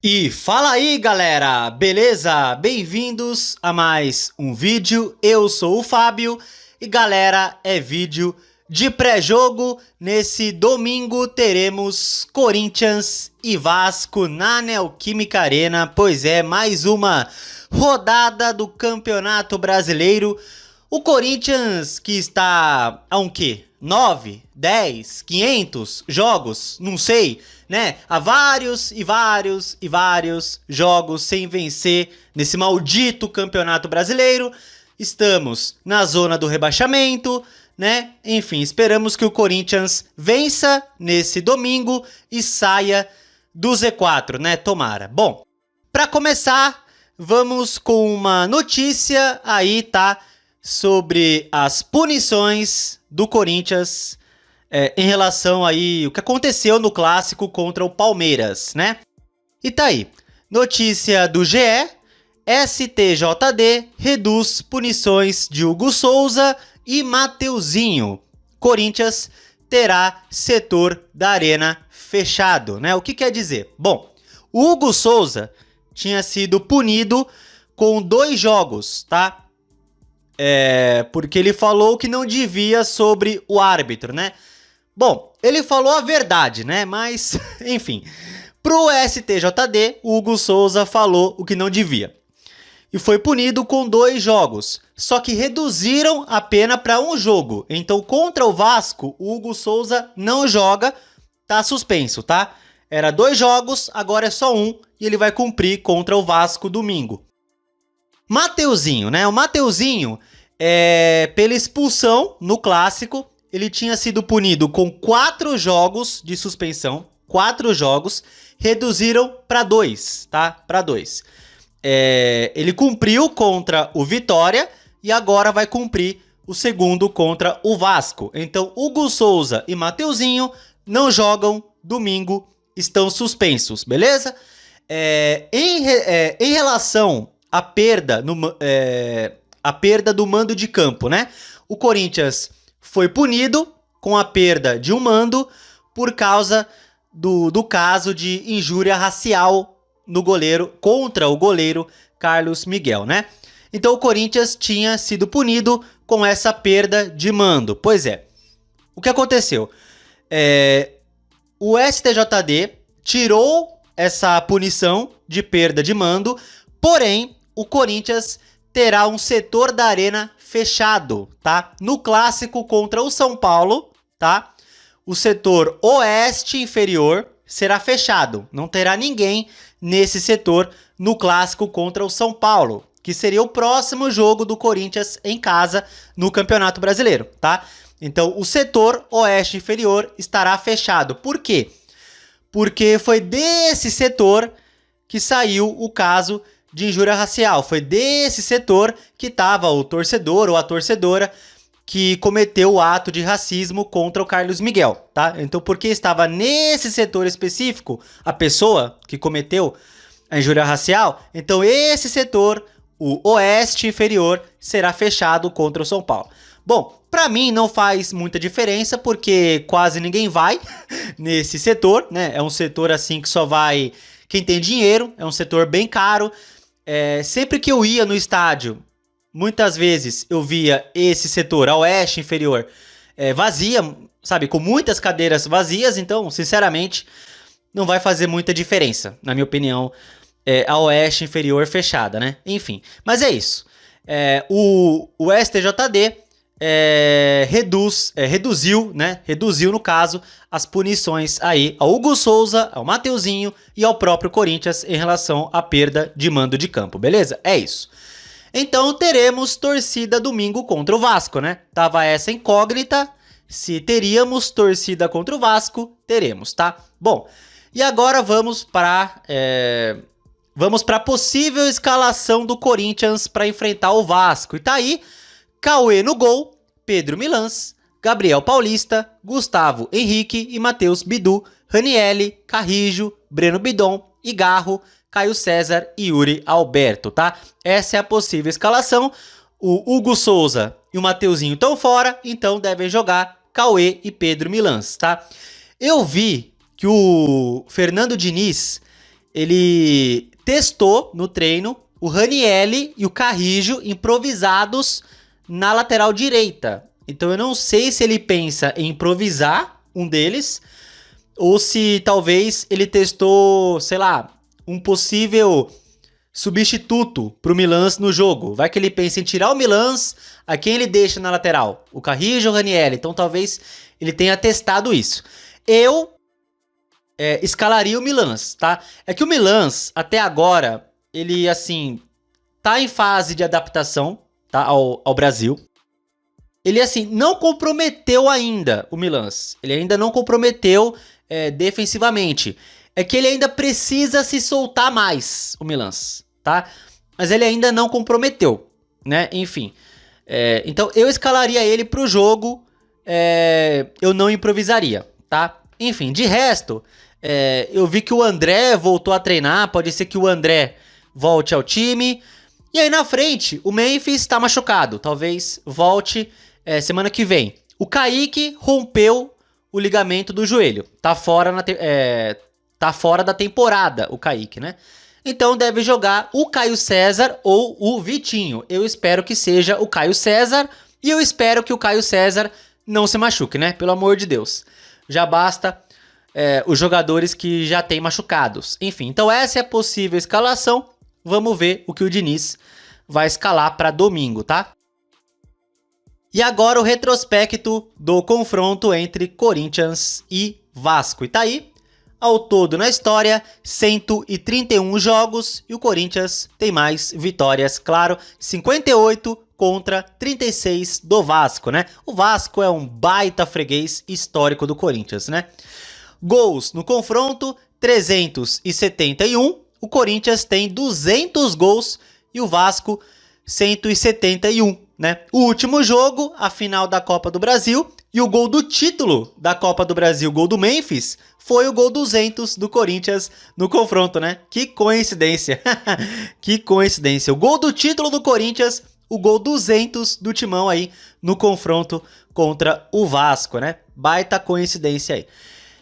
E fala aí galera, beleza? Bem-vindos a mais um vídeo, eu sou o Fábio e galera, é vídeo de pré-jogo. Nesse domingo teremos Corinthians e Vasco na Neoquímica Arena, pois é, mais uma rodada do Campeonato Brasileiro. O Corinthians que está a um quê? 9, 10, 500 jogos, não sei, né? Há vários jogos sem vencer nesse maldito Campeonato Brasileiro. Estamos na zona do rebaixamento, né? Enfim, esperamos que o Corinthians vença nesse domingo e saia do Z4, né? Tomara. Bom, para começar, vamos com uma notícia aí, tá? Sobre as punições do Corinthians em relação aí o que aconteceu no clássico contra o Palmeiras, né? E tá aí, notícia do GE, STJD reduz punições de Hugo Souza e Mateuzinho. Corinthians terá setor da arena fechado, né? O que quer dizer? Bom, o Hugo Souza tinha sido punido com 2 jogos, tá? Porque ele falou que não devia sobre o árbitro, né? Bom, ele falou a verdade, né? Mas, enfim, pro STJD, o Hugo Souza falou o que não devia. E foi punido com 2 jogos, só que reduziram a pena para 1 jogo. Então, contra o Vasco, o Hugo Souza não joga, tá suspenso, tá? Era 2 jogos, agora é só 1 e ele vai cumprir contra o Vasco domingo. Mateuzinho, né? O Mateuzinho, pela expulsão no clássico, ele tinha sido punido com 4 jogos de suspensão. 4 jogos, reduziram para 2, tá? Para 2. Ele cumpriu contra o Vitória e agora vai cumprir o segundo contra o Vasco. Então, Hugo Souza e Mateuzinho não jogam domingo, estão suspensos, beleza? Em relação à perda, a perda do mando de campo, né? O Corinthians foi punido com a perda de um mando por causa do caso de injúria racial no goleiro, contra o goleiro Carlos Miguel, né? Então o Corinthians tinha sido punido com essa perda de mando. Pois é, o que aconteceu? O STJD tirou essa punição de perda de mando, porém o Corinthians terá um setor da arena fechado, tá? No clássico contra o São Paulo, tá? O setor oeste inferior será fechado. Não terá ninguém nesse setor no clássico contra o São Paulo, que seria o próximo jogo do Corinthians em casa no Campeonato Brasileiro, tá? Então, o setor oeste inferior estará fechado. Por quê? Porque foi desse setor que saiu o caso de injúria racial. Foi desse setor que estava o torcedor ou a torcedora que cometeu o ato de racismo contra o Carlos Miguel, tá? Então, porque estava nesse setor específico a pessoa que cometeu a injúria racial, então esse setor, o oeste inferior, será fechado contra o São Paulo. Bom, para mim não faz muita diferença, porque quase ninguém vai nesse setor, né? É um setor assim que só vai quem tem dinheiro, é um setor bem caro. Sempre que eu ia no estádio, muitas vezes eu via esse setor, a oeste inferior, vazia, sabe? Com muitas cadeiras vazias, então, sinceramente, não vai fazer muita diferença, na minha opinião, a oeste inferior fechada, né? Enfim, mas é isso. O STJD reduziu, né? Reduziu, no caso, as punições aí ao Hugo Souza, ao Mateuzinho e ao próprio Corinthians em relação à perda de mando de campo, beleza? É isso. Então teremos torcida domingo contra o Vasco, né? Tava essa incógnita, se teríamos torcida contra o Vasco, teremos, tá? Bom, e agora vamos para a possível escalação do Corinthians para enfrentar o Vasco. E tá aí, Cauê no gol, Pedro Milans, Gabriel Paulista, Gustavo Henrique e Matheus Bidu, Ranielli, Carrijo, Breno Bidon, Igarro, Caio César e Yuri Alberto, tá? Essa é a possível escalação. O Hugo Souza e o Mateuzinho estão fora, então devem jogar Cauê e Pedro Milans, tá? Eu vi que o Fernando Diniz, ele testou no treino o Ranieri e o Carrillo improvisados na lateral direita. Então eu não sei se ele pensa em improvisar um deles ou se talvez ele testou, sei lá, um possível substituto para o Milan no jogo. Vai que ele pensa em tirar o Milan, a quem ele deixa na lateral? O Carrillo ou o Ranieri? Então talvez ele tenha testado isso. Eu escalaria o Milan, tá? É que o Milan, até agora, ele, assim, tá em fase de adaptação, tá, ao Brasil. Ele, assim, não comprometeu ainda o Milan. Ele ainda não comprometeu defensivamente. É que ele ainda precisa se soltar mais, o Milan, tá? Mas ele ainda não comprometeu, né? Enfim. Então, eu escalaria ele pro jogo. Eu não improvisaria, tá? Enfim, de resto, eu vi que o André voltou a treinar. Pode ser que o André volte ao time. E aí na frente, o Memphis tá machucado. Talvez volte semana que vem. O Kaique rompeu o ligamento do joelho. Tá fora, tá fora da temporada, o Kaique, né? Então deve jogar o Caio César ou o Vitinho. Eu espero que seja o Caio César. E eu espero que o Caio César não se machuque, né? Pelo amor de Deus. Já basta os jogadores que já têm machucados. Enfim, então essa é a possível escalação. Vamos ver o que o Diniz vai escalar para domingo, tá? E agora o retrospecto do confronto entre Corinthians e Vasco. E tá aí, ao todo na história, 131 jogos e o Corinthians tem mais vitórias, claro, 58 contra 36 do Vasco, né? O Vasco é um baita freguês histórico do Corinthians, né? Gols no confronto, 371. O Corinthians tem 200 gols e o Vasco 171, né? O último jogo, a final da Copa do Brasil e o gol do título da Copa do Brasil, gol do Memphis, foi o gol 200 do Corinthians no confronto, né? Que coincidência. Que coincidência. O gol do título do Corinthians, o gol 200 do Timão aí no confronto contra o Vasco, né? Baita coincidência aí.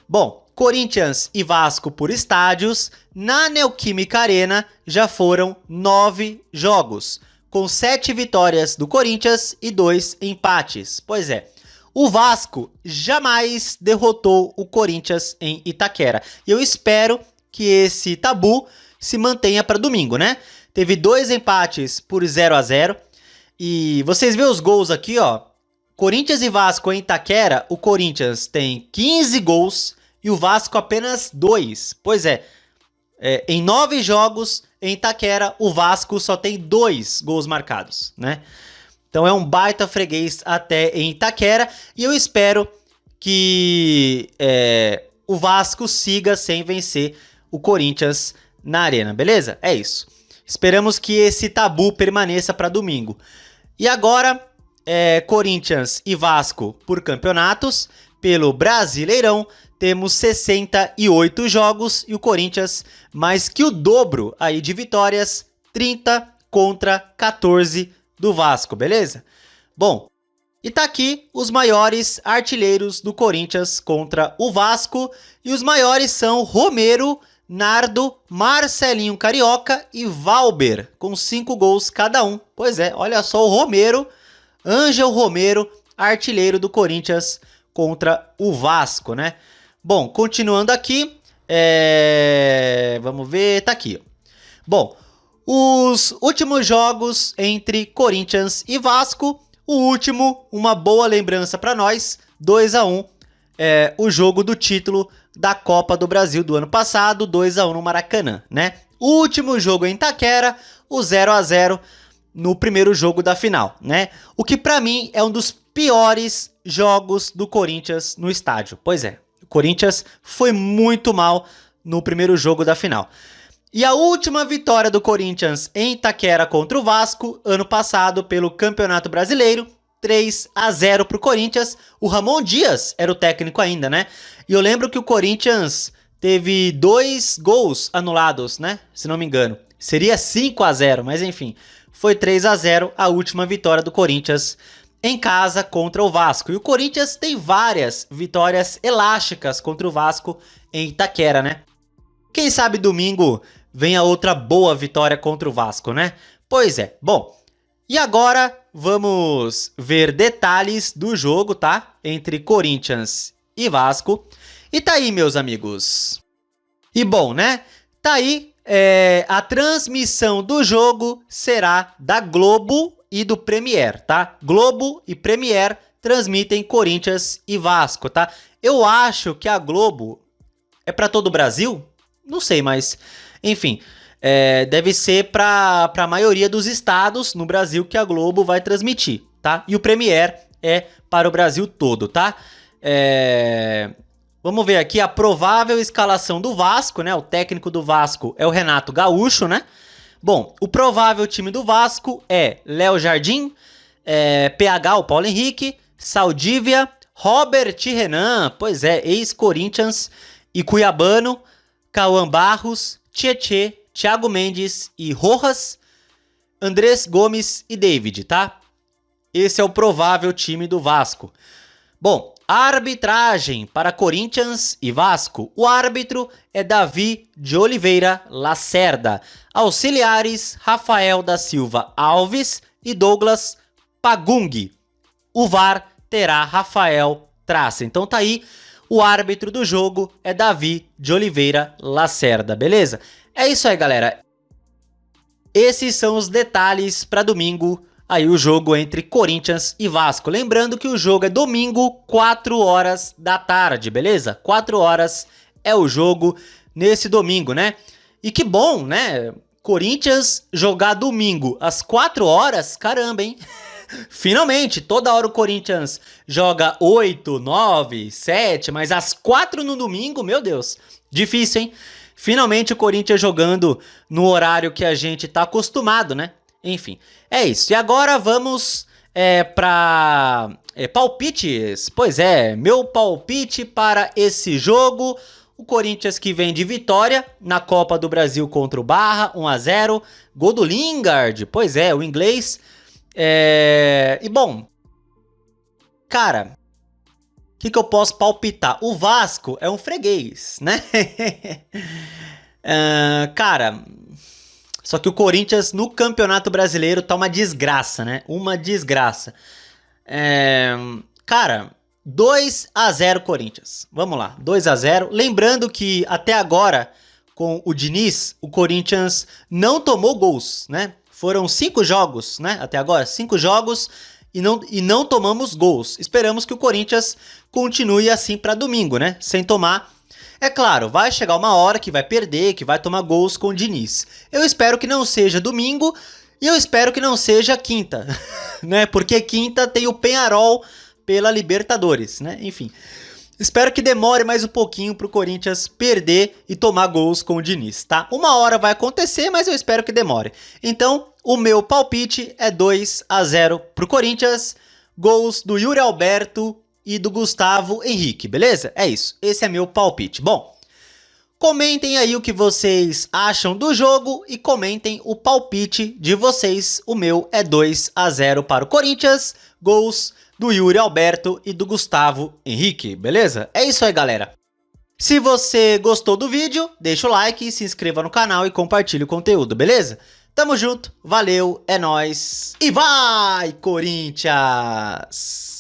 Bom, Corinthians e Vasco por estádios, na Neoquímica Arena já foram 9 jogos, com 7 vitórias do Corinthians e 2 empates. Pois é, o Vasco jamais derrotou o Corinthians em Itaquera. E eu espero que esse tabu se mantenha para domingo, né? Teve 2 empates por 0-0 e vocês veem os gols aqui, ó. Corinthians e Vasco em Itaquera, o Corinthians tem 15 gols e o Vasco apenas 2. Pois é, em 9 jogos em Itaquera, o Vasco só tem 2 gols marcados, né? Então é um baita freguês até em Itaquera e eu espero que o Vasco siga sem vencer o Corinthians na Arena, beleza? É isso. Esperamos que esse tabu permaneça para domingo. E agora, Corinthians e Vasco por campeonatos. Pelo Brasileirão, temos 68 jogos e o Corinthians mais que o dobro aí de vitórias, 30 contra 14 do Vasco, beleza? Bom, e tá aqui os maiores artilheiros do Corinthians contra o Vasco. E os maiores são Romero, Nardo, Marcelinho Carioca e Valber, com 5 gols cada um. Pois é, olha só o Romero, Ângel Romero, artilheiro do Corinthians contra o Vasco, né? Bom, continuando aqui, vamos ver, tá aqui. Bom, os últimos jogos entre Corinthians e Vasco, o último, uma boa lembrança para nós, 2-1, o jogo do título da Copa do Brasil do ano passado, 2-1 no Maracanã, né? O último jogo em Itaquera, o 0-0 no primeiro jogo da final, né? O que para mim é um dos piores jogos do Corinthians no estádio. Pois é, o Corinthians foi muito mal no primeiro jogo da final. E a última vitória do Corinthians em Itaquera contra o Vasco, ano passado, pelo Campeonato Brasileiro, 3-0 pro Corinthians. O Ramon Dias era o técnico ainda, né? E eu lembro que o Corinthians teve 2 gols anulados, né? Se não me engano. Seria 5-0, mas enfim. Foi 3-0 a última vitória do Corinthians em casa contra o Vasco. E o Corinthians tem várias vitórias elásticas contra o Vasco em Itaquera, né? Quem sabe domingo venha outra boa vitória contra o Vasco, né? Pois é. Bom, e agora vamos ver detalhes do jogo, tá? Entre Corinthians e Vasco. E tá aí, meus amigos. E bom, né? Tá aí, a transmissão do jogo será da Globo e do Premier, tá? Globo e Premier transmitem Corinthians e Vasco, tá? Eu acho que a Globo é para todo o Brasil? Não sei, mas enfim, deve ser para a maioria dos estados no Brasil que a Globo vai transmitir, tá? E o Premier é para o Brasil todo, tá? Vamos ver aqui a provável escalação do Vasco, né? O técnico do Vasco é o Renato Gaúcho, né? Bom, o provável time do Vasco é Léo Jardim, PH, o Paulo Henrique, Saldívia, Robert Renan, pois é, ex-Corinthians e cuiabano, Cauã Barros, Tietê, Thiago Mendes e Rojas, Andrés Gomes e David, tá? Esse é o provável time do Vasco. Bom, arbitragem para Corinthians e Vasco. O árbitro é Davi de Oliveira Lacerda. Auxiliares, Rafael da Silva Alves e Douglas Pagung. O VAR terá Rafael Traça. Então tá aí, o árbitro do jogo é Davi de Oliveira Lacerda, beleza? É isso aí, galera. Esses são os detalhes para domingo, aí o jogo entre Corinthians e Vasco. Lembrando que o jogo é domingo, 4 horas da tarde, beleza? 4 horas é o jogo nesse domingo, né? E que bom, né? Corinthians jogar domingo às 4 horas, caramba, hein? Finalmente, toda hora o Corinthians joga 8, 9, 7, mas às 4 no domingo, meu Deus, difícil, hein? Finalmente o Corinthians jogando no horário que a gente tá acostumado, né? Enfim, é isso. E agora vamos para palpites. Pois é, meu palpite para esse jogo. O Corinthians que vem de vitória na Copa do Brasil contra o Barra, 1-0. Gol do Lingard, pois é, o inglês. E bom, cara, o que eu posso palpitar? O Vasco é um freguês, né? Cara, só que o Corinthians no Campeonato Brasileiro tá uma desgraça, né? Uma desgraça. Cara, 2-0 Corinthians. Vamos lá, 2-0. Lembrando que até agora, com o Diniz, o Corinthians não tomou gols, né? Foram 5 jogos, né? Até agora, 5 jogos e não tomamos gols. Esperamos que o Corinthians continue assim para domingo, né? Sem tomar. É claro, vai chegar uma hora que vai perder, que vai tomar gols com o Diniz. Eu espero que não seja domingo e eu espero que não seja quinta, né? Porque quinta tem o Peñarol pela Libertadores, né? Enfim. Espero que demore mais um pouquinho pro Corinthians perder e tomar gols com o Diniz, tá? Uma hora vai acontecer, mas eu espero que demore. Então, o meu palpite é 2-0 pro Corinthians, gols do Yuri Alberto e do Gustavo Henrique, beleza? É isso, esse é meu palpite. Bom, comentem aí o que vocês acham do jogo e comentem o palpite de vocês. O meu é 2-0 para o Corinthians, gols do Yuri Alberto e do Gustavo Henrique, beleza? É isso aí, galera. Se você gostou do vídeo, deixa o like, se inscreva no canal e compartilhe o conteúdo, beleza? Tamo junto, valeu, é nóis e vai, Corinthians!